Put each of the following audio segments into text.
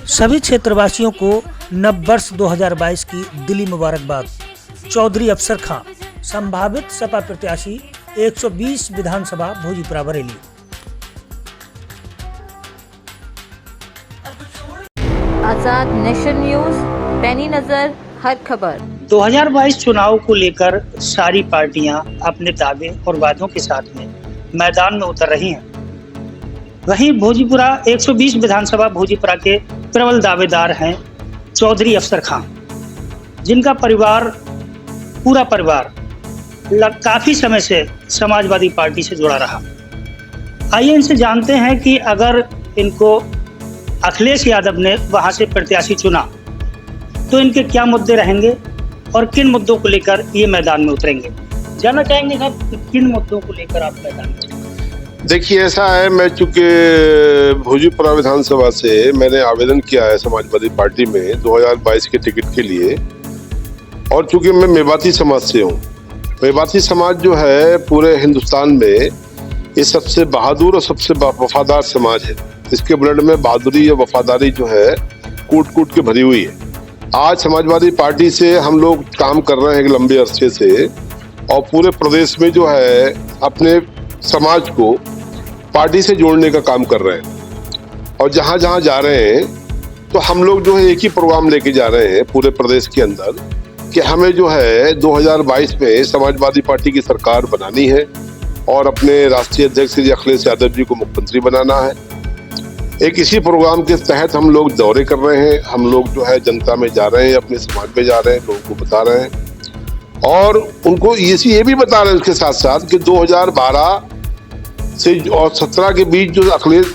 सभी क्षेत्रवासियों को नव वर्ष 2022 की दिली मुबारकबाद। चौधरी अफसर खां, संभावित सपा प्रत्याशी, 120 विधानसभा भोजीपुरा बरेली। आजाद नेशन न्यूज, पैनी नजर हर खबर। 2022 चुनाव को लेकर सारी पार्टियां अपने दावे और वादों के साथ में मैदान में उतर रही हैं। वहीं भोजीपुरा 120 विधानसभा भोजीपुरा के प्रबल दावेदार हैं चौधरी अफसर खां, जिनका पूरा परिवार काफी समय से समाजवादी पार्टी से जुड़ा रहा। आइए इनसे जानते हैं कि अगर इनको अखिलेश यादव ने वहां से प्रत्याशी चुना तो इनके क्या मुद्दे रहेंगे और किन मुद्दों को लेकर ये मैदान में उतरेंगे। जानना चाहेंगे साहब, किन मुद्दों को लेकर आप मैदान में? देखिए, ऐसा है, मैं चूंकि भोजीपुरा विधानसभा से मैंने आवेदन किया है समाजवादी पार्टी में 2022 के टिकट के लिए, और चूंकि मैं मेवाती समाज से हूँ। मेवाती समाज जो है पूरे हिंदुस्तान में ये सबसे बहादुर और सबसे वफादार समाज है। इसके ब्लड में बहादुरी और वफादारी जो है कूट कूट के भरी हुई है। आज समाजवादी पार्टी से हम लोग काम कर रहे हैं एक लंबे अरसे से, और पूरे प्रदेश में जो है अपने समाज को पार्टी से जोड़ने का काम कर रहे हैं। और जहां जहां जा रहे हैं तो हम लोग जो है एक ही प्रोग्राम लेके जा रहे हैं पूरे प्रदेश के अंदर कि हमें जो है 2022 में समाजवादी पार्टी की सरकार बनानी है और अपने राष्ट्रीय अध्यक्ष श्री अखिलेश यादव जी को मुख्यमंत्री बनाना है। एक इसी प्रोग्राम के तहत हम लोग दौरे कर रहे हैं। हम लोग जो है जनता में जा रहे हैं, अपने समाज में जा रहे हैं, लोगों को बता रहे हैं और उनको ये भी बता रहे हैं उसके साथ साथ कि 2012 से और 17 के बीच जो अखिलेश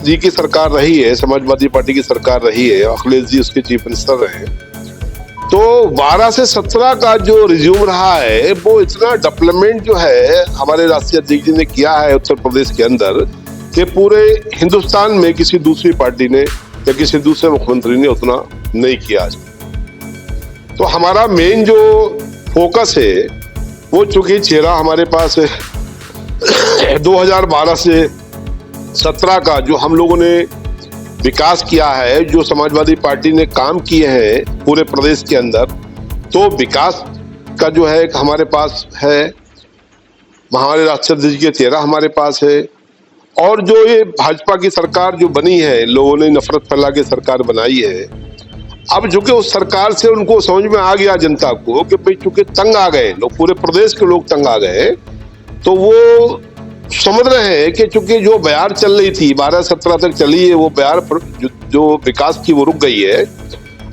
जी की सरकार रही है, समाजवादी पार्टी की सरकार रही है, अखिलेश जी उसके चीफ मिनिस्टर रहे, तो 12 से 17 का जो रिज्यूम रहा है वो इतना डेवलपमेंट जो है हमारे राष्ट्रीय अध्यक्ष जी ने किया है उत्तर प्रदेश के अंदर कि पूरे हिंदुस्तान में किसी दूसरी पार्टी ने या किसी दूसरे मुख्यमंत्री ने उतना नहीं किया आज। तो हमारा मेन जो फोकस है वो चूंकि चेहरा हमारे पास है 2012 से 17 का जो हम लोगों ने विकास किया है, जो समाजवादी पार्टी ने काम किए हैं पूरे प्रदेश के अंदर, तो विकास का जो है हमारे पास है, हमारे राष्ट्रीय अध्यक्ष के चेहरा हमारे पास है। और जो ये भाजपा की सरकार जो बनी है, लोगों ने नफरत फैला के सरकार बनाई है, अब जो कि उस सरकार से उनको समझ में आ गया जनता को कि भाई चूंकि तंग आ गए लोग, पूरे प्रदेश के लोग तंग आ गए, तो वो समझ रहे हैं कि चूंकि जो बयार चल रही थी 12-17 तक चली है, वो बयार जो विकास की वो रुक गई है।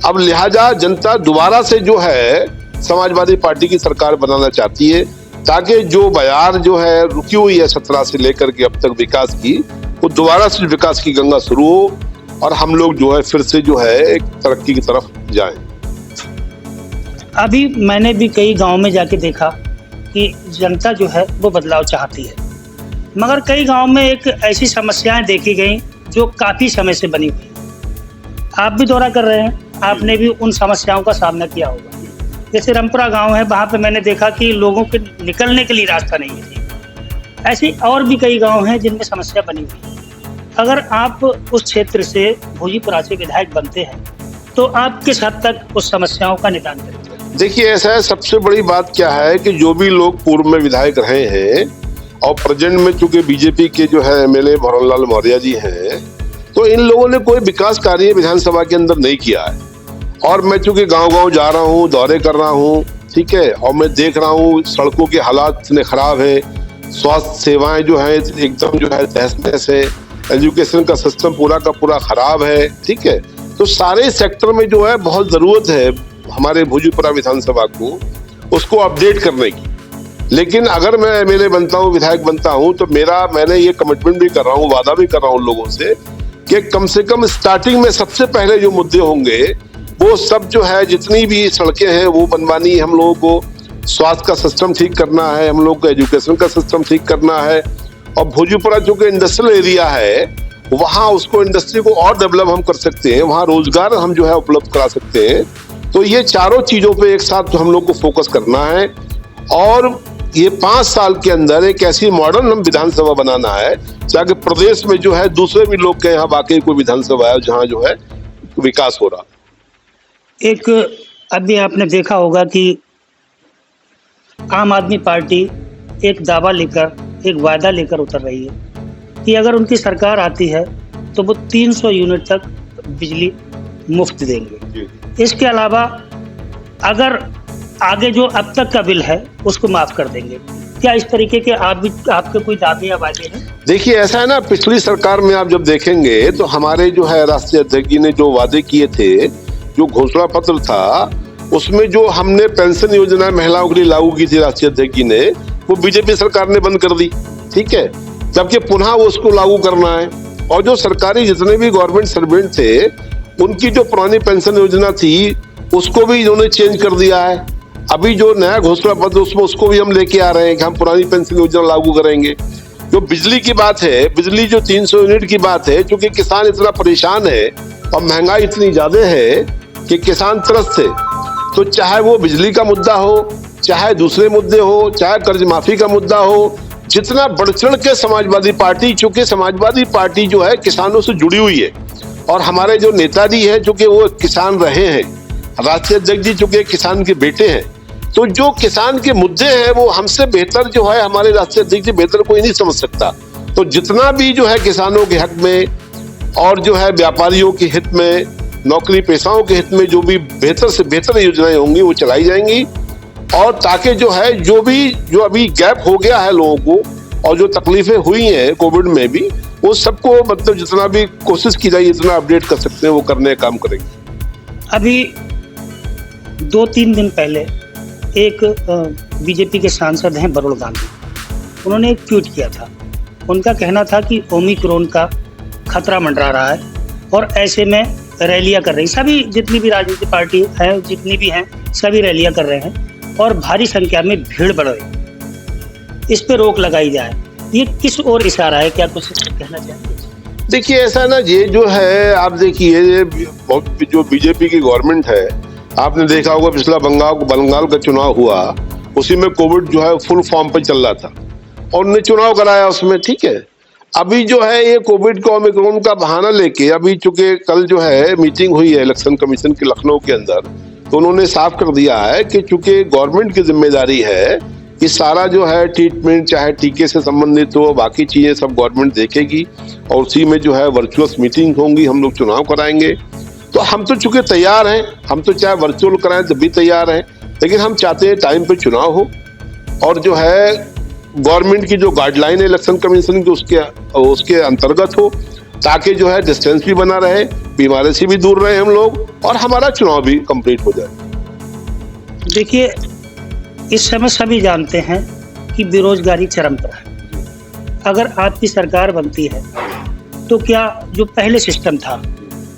अब लिहाजा जनता दोबारा से जो है समाजवादी पार्टी की सरकार बनाना चाहती है ताकि जो बयार जो है रुकी हुई है 17 से लेकर के अब तक विकास की, वो दोबारा से विकास की गंगा शुरू हो और हम लोग जो है फिर से जो है एक तरक्की की तरफ जाएं। अभी मैंने भी कई गांव में जाके देखा कि जनता जो है वो बदलाव चाहती है, मगर कई गांव में एक ऐसी समस्याएं देखी गई जो काफ़ी समय से बनी हुई। आप भी दौरा कर रहे हैं, आपने भी उन समस्याओं का सामना किया होगा। जैसे रामपुरा गांव है, वहाँ पे मैंने देखा कि लोगों के निकलने के लिए रास्ता नहीं है। ऐसी और भी कई गांव हैं जिनमें समस्या बनी हुई है। अगर आप उस क्षेत्र से भोजीपुरा से विधायक बनते हैं तो आप किस हद तक उस समस्याओं का निदान करेंगे? देखिए, ऐसा है, सबसे बड़ी बात क्या है कि जो भी लोग पूर्व में विधायक रहे हैं और प्रेजेंट में चूंकि बीजेपी के जो है MLA भवरलाल मौर्य जी हैं, तो इन लोगों ने कोई विकास कार्य विधानसभा के अंदर नहीं किया है। और मैं चूंकि गांव-गांव जा रहा हूँ, दौरे कर रहा हूँ, ठीक है, और मैं देख रहा हूँ सड़कों के हालात इतने खराब है, स्वास्थ्य सेवाएं जो है एकदम जो है तहस-नहस है, एजुकेशन का सिस्टम पूरा का पूरा खराब है, ठीक है। तो सारे सेक्टर में जो है बहुत जरूरत है हमारे भोजपुरा विधानसभा को उसको अपडेट करने की। लेकिन अगर मैं MLA बनता हूँ, विधायक बनता हूँ, तो मैंने ये कमिटमेंट भी कर रहा हूँ, वादा भी कर रहा हूँ लोगों से कि कम से कम स्टार्टिंग में सबसे पहले जो मुद्दे होंगे वो सब जो है जितनी भी सड़कें हैं वो बनवानी है, हम लोगों को स्वास्थ्य का सिस्टम ठीक करना है, हम लोग को एजुकेशन का सिस्टम ठीक करना है। और भोजपुरा जो कि इंडस्ट्रियल एरिया है, वहाँ उसको इंडस्ट्री को और डेवलप हम कर सकते हैं, वहाँ रोजगार हम जो है उपलब्ध करा सकते हैं। तो ये चारों चीजों पे एक साथ हम लोग को फोकस करना है और ये 5 साल के अंदर एक ऐसी मॉडर्न हम विधानसभा बनाना है ताकि प्रदेश में जो है दूसरे भी लोग के यहाँ वाकई कोई विधानसभा है जहाँ जो है विकास हो रहा। एक अभी आपने देखा होगा कि आम आदमी पार्टी एक दावा लेकर, एक वादा लेकर उतर रही है कि अगर उनकी सरकार आती है तो वो 300 यूनिट तक बिजली मुफ्त देंगे। इसके अलावा अगर आगे जो अब तक का बिल है उसको माफ कर देंगे। क्या इस तरीके के आपके कोई दावे या वादे हैं? देखिए ऐसा है ना, पिछली सरकार में आप जब देखेंगे तो हमारे जो है राष्ट्रीय अध्यक्ष जी ने जो वादे किए थे, जो घोषणा पत्र था, उसमें जो हमने पेंशन योजना महिलाओं के लिए लागू की थी राष्ट्रीय अध्यक्ष जी ने, वो बीजेपी सरकार ने बंद कर दी। ठीक है, जबकि पुनः वो उसको लागू करना है। और जो सरकारी जितने भी गवर्नमेंट सर्वेंट थे, उनकी जो पुरानी पेंशन योजना थी उसको भी इन्होंने चेंज कर दिया है। अभी जो नया घोषणा पत्र उसमें उसको भी हम लेके आ रहे हैं कि हम पुरानी पेंशन योजना लागू करेंगे। जो बिजली की बात है, बिजली जो 300 यूनिट की बात है, क्योंकि किसान इतना परेशान है और महंगाई इतनी ज्यादा है कि किसान त्रस्त है, तो चाहे वो बिजली का मुद्दा हो, चाहे दूसरे मुद्दे हो, चाहे कर्ज माफी का मुद्दा हो, जितना बढ़ चढ़ के समाजवादी पार्टी, चूंकि समाजवादी पार्टी जो है किसानों से जुड़ी हुई है और हमारे जो नेताजी है चूंकि वो किसान रहे हैं, राष्ट्रीय अध्यक्ष जी चूंकि किसान के बेटे हैं, तो जो किसान के मुद्दे हैं वो हमसे बेहतर जो है हमारे राष्ट्रीय अध्यक्ष जी बेहतर कोई नहीं समझ सकता। तो जितना भी जो है किसानों के हक में और जो है व्यापारियों के हित में, नौकरी पेशाओं के हित में जो भी बेहतर से बेहतर योजनाएं होंगी वो चलाई जाएंगी। और ताकि जो है जो अभी गैप हो गया है लोगों को और जो तकलीफें हुई हैं कोविड में भी, वो सबको मतलब जितना भी कोशिश की जाए जितना अपडेट कर सकते हैं वो करने का काम करेंगे। अभी 2-3 दिन पहले एक बीजेपी के सांसद हैं वरुण गांधी, उन्होंने एक ट्वीट किया था। उनका कहना था कि ओमिक्रॉन का खतरा मंडरा रहा है और ऐसे में रैलियां कर रही, सभी जितनी भी राजनीतिक पार्टी है, जितनी भी हैं, सभी रैलियां कर रहे हैं और भारी संख्या में भीड़ बढ़ रही, इस पे रोक लगाई जाए। ये किस ओर इशारा है, क्या कुछ कहना चाहेंगे? देखिए ऐसा ना, ये जो है आप देखिए जो बीजेपी की गवर्नमेंट है, आपने देखा होगा पिछला बंगाल का चुनाव हुआ, उसी में कोविड जो है फुल फॉर्म पे चल रहा था और उन्होंने चुनाव कराया उसमें। ठीक है, अभी जो है ये कोविड को ओमिक्रॉन का बहाना लेके, अभी चूंकि कल जो है मीटिंग हुई है इलेक्शन कमीशन की लखनऊ के अंदर, तो उन्होंने साफ कर दिया है कि चूंकि गवर्नमेंट की जिम्मेदारी है कि सारा जो है ट्रीटमेंट चाहे टीके से संबंधित हो, बाकी चीजें सब गवर्नमेंट देखेगी और उसी में जो है वर्चुअल मीटिंग होंगी, हम लोग चुनाव कराएंगे। तो हम तो चूंकि तैयार हैं, हम तो चाहे वर्चुअल कराएं तो भी तैयार हैं, लेकिन हम चाहते हैं टाइम पे चुनाव हो और जो है गवर्नमेंट की जो गाइडलाइन है इलेक्शन कमीशन की उसके अंतर्गत हो, ताकि जो है डिस्टेंस भी बना रहे, बीमारी से भी दूर रहे हम लोग और हमारा चुनाव भी कंप्लीट हो जाए। देखिए, इस समय सभी जानते हैं कि बेरोजगारी चरम पर है। अगर आपकी सरकार बनती है तो क्या जो पहले सिस्टम था,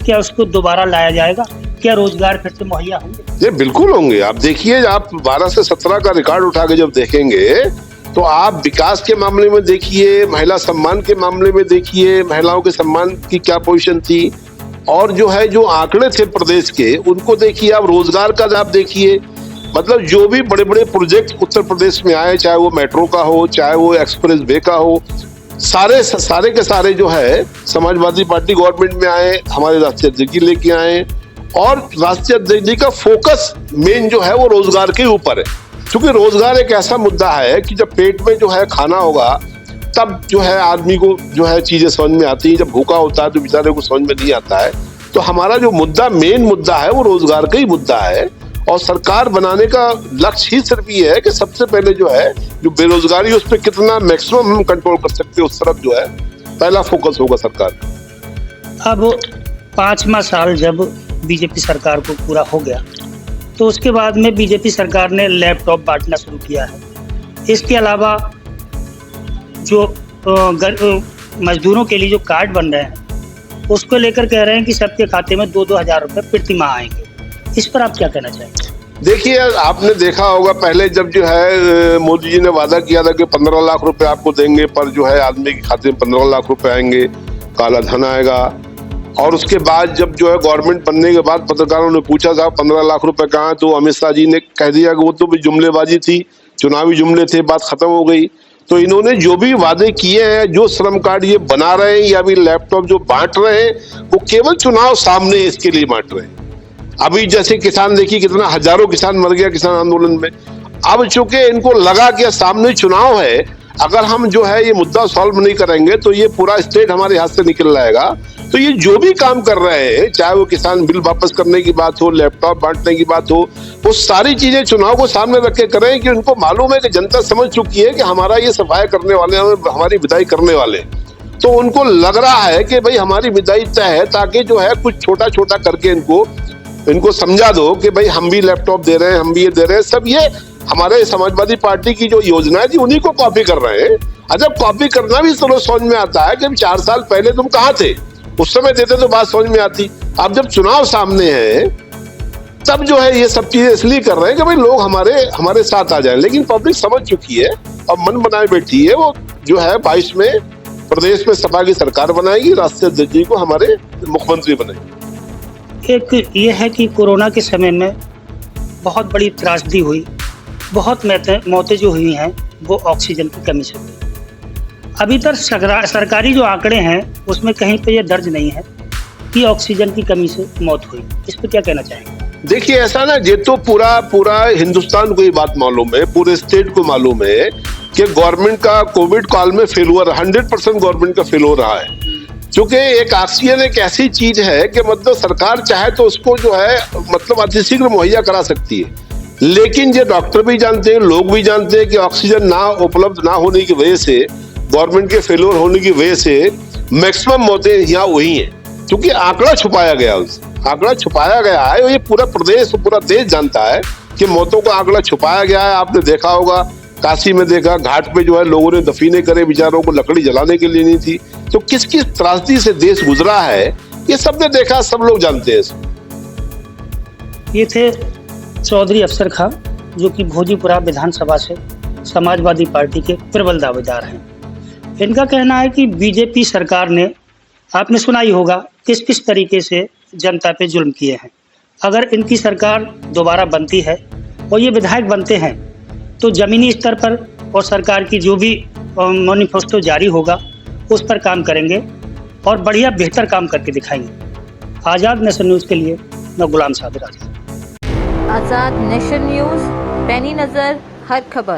क्या उसको दोबारा लाया जाएगा? क्या रोजगार फिर से मुहैया होंगे? ये बिल्कुल होंगे। आप देखिए, आप 12 से 17 का रिकॉर्ड उठा के जब देखेंगे तो आप विकास के मामले में देखिए, महिला सम्मान के मामले में देखिए, महिलाओं के सम्मान की क्या पोजीशन थी और जो है जो आंकड़े थे प्रदेश के उनको देखिए। आप रोजगार का आप देखिए, मतलब जो भी बड़े बड़े प्रोजेक्ट उत्तर प्रदेश में आए, चाहे वो मेट्रो का हो, चाहे वो एक्सप्रेस वे का हो, सारे के सारे जो है समाजवादी पार्टी गवर्नमेंट में आए, हमारे राष्ट्रीय अध्यक्ष जी लेके आए और राष्ट्रीय अध्यक्ष जी का फोकस मेन जो है वो रोजगार के ऊपर है। क्योंकि रोजगार एक ऐसा मुद्दा है कि जब पेट में जो है खाना होगा तब जो है आदमी को जो है चीजें समझ में आती है, जब भूखा होता है तो बेचारे को समझ में नहीं आता है। तो हमारा जो मुद्दा मेन मुद्दा है वो रोजगार का ही मुद्दा है और सरकार बनाने का लक्ष्य ही सिर्फ ये है कि सबसे पहले जो है जो बेरोजगारी उस पर कितना मैक्सिमम हम कंट्रोल कर सकते हैं, उस तरफ जो है पहला फोकस होगा सरकार का। अब 5वां साल जब बीजेपी सरकार को पूरा हो गया तो उसके बाद में बीजेपी सरकार ने लैपटॉप बांटना शुरू किया है। इसके अलावा जो मजदूरों के लिए जो कार्ड बन रहे हैं उसको लेकर कह रहे हैं कि सबके खाते में 2-2 हज़ार रुपये प्रति माह आएंगे। इस पर आप क्या कहना चाहेंगे? देखिए, आपने देखा होगा पहले जब जो है मोदी जी ने वादा किया था कि 15 लाख रुपए आपको देंगे, पर जो है आदमी के खाते में 15 लाख रुपए आएंगे, काला धन आएगा। और उसके बाद जब जो है गवर्नमेंट बनने के बाद पत्रकारों ने पूछा था 15 लाख रुपए कहाँ, तो अमित शाह जी ने कह दिया कि वो तो भी जुमलेबाजी थी, चुनावी जुमले थे, बात खत्म हो गई। तो इन्होंने जो भी वादे किए हैं, जो श्रम कार्ड ये बना रहे हैं या अभी लैपटॉप जो बांट रहे हैं, वो केवल चुनाव सामने इसके लिए बांट रहे हैं। अभी जैसे किसान देखिए कितना हजारों किसान मर गया किसान आंदोलन में। अब चूंकि इनको लगा कि सामने चुनाव है, अगर हम जो है ये मुद्दा सॉल्व नहीं करेंगे तो ये पूरा स्टेट हमारे हाथ से निकल जाएगा। तो ये जो भी काम कर रहे हैं, चाहे वो किसान बिल वापस करने की बात हो, लैपटॉप बांटने की बात हो, वो सारी चीजें चुनाव को सामने रख के करें कि उनको मालूम है कि जनता समझ चुकी है कि हमारा ये सफाई करने वाले हैं, हमारी विदाई करने वाले हैं। तो उनको लग रहा है कि भाई हमारी विदाई तय है, ताकि जो है कुछ छोटा छोटा करके इनको समझा दो कि भाई हम भी लैपटॉप दे रहे हैं, हम भी ये दे रहे हैं। सब ये हमारे समाजवादी पार्टी की जो योजना थी उन्हीं को कॉपी कर रहे हैं। अच्छा, कॉपी करना भी चलो समझ में आता है कि 4 साल पहले तुम कहाँ थे, उस समय देते तो बात समझ में आती। अब जब चुनाव सामने है तब जो है ये सब चीजें इसलिए कर रहे हैं कि भाई लोग हमारे साथ आ जाएं। लेकिन पब्लिक समझ चुकी है और मन बनाए बैठी है। वो जो है 22 में प्रदेश में सपा की सरकार बनाएगी, राष्ट्रीय अध्यक्ष जी को हमारे मुख्यमंत्री बनाएगी। एक ये है कि कोरोना के समय में बहुत बड़ी त्रासदी हुई, बहुत मौतें जो हुई हैं वो ऑक्सीजन की कमी से हुई। अभी तक सरकारी जो आंकड़े हैं उसमें कहीं पे ये दर्ज नहीं है कि ऑक्सीजन की कमी से मौत हुई। इस पर क्या कहना चाहेंगे? देखिए ऐसा ना, ये तो पूरा हिंदुस्तान को ये बात मालूम है, पूरे स्टेट को मालूम है कि गवर्नमेंट का कोविड काल में फेलुअर 100% गवर्नमेंट का फेलुअर रहा है। क्योंकि एक ऑक्सीजन एक ऐसी चीज है कि मतलब सरकार चाहे तो उसको जो है मतलब अतिशीघ्र मुहैया करा सकती है, लेकिन ये डॉक्टर भी जानते हैं, लोग भी जानते हैं कि ऑक्सीजन ना उपलब्ध ना होने की वजह से, गवर्नमेंट के फेलियर होने की वजह से मैक्सिमम मौतें यहाँ हुई हैं। क्योंकि आंकड़ा छुपाया गया है। ये पूरा देश जानता है कि मौतों का आंकड़ा छुपाया गया है। आपने देखा होगा, काशी में देखा, घाट पे जो है लोगों ने दफीने करे, बेचारों को लकड़ी जलाने के लिए नहीं थी। तो किस किस त्रासदी से देश गुजरा है ये सबने देखा, सब लोग जानते हैं। ये थे चौधरी अफसर खां, जो कि भोजीपुरा विधानसभा से समाजवादी पार्टी के प्रबल दावेदार हैं। इनका कहना है कि बीजेपी सरकार ने, आपने सुना ही होगा, किस किस तरीके से जनता पे जुल्म किए हैं। अगर इनकी सरकार दोबारा बनती है और ये विधायक बनते हैं तो ज़मीनी स्तर पर और सरकार की जो भी मैनिफेस्टो जारी होगा उस पर काम करेंगे और बढ़िया बेहतर काम करके दिखाएंगे। आज़ाद नेशन न्यूज़ के लिए मैं गुलाम सादिक। आज़ाद नेशन न्यूज़, पैनी नज़र, हर खबर।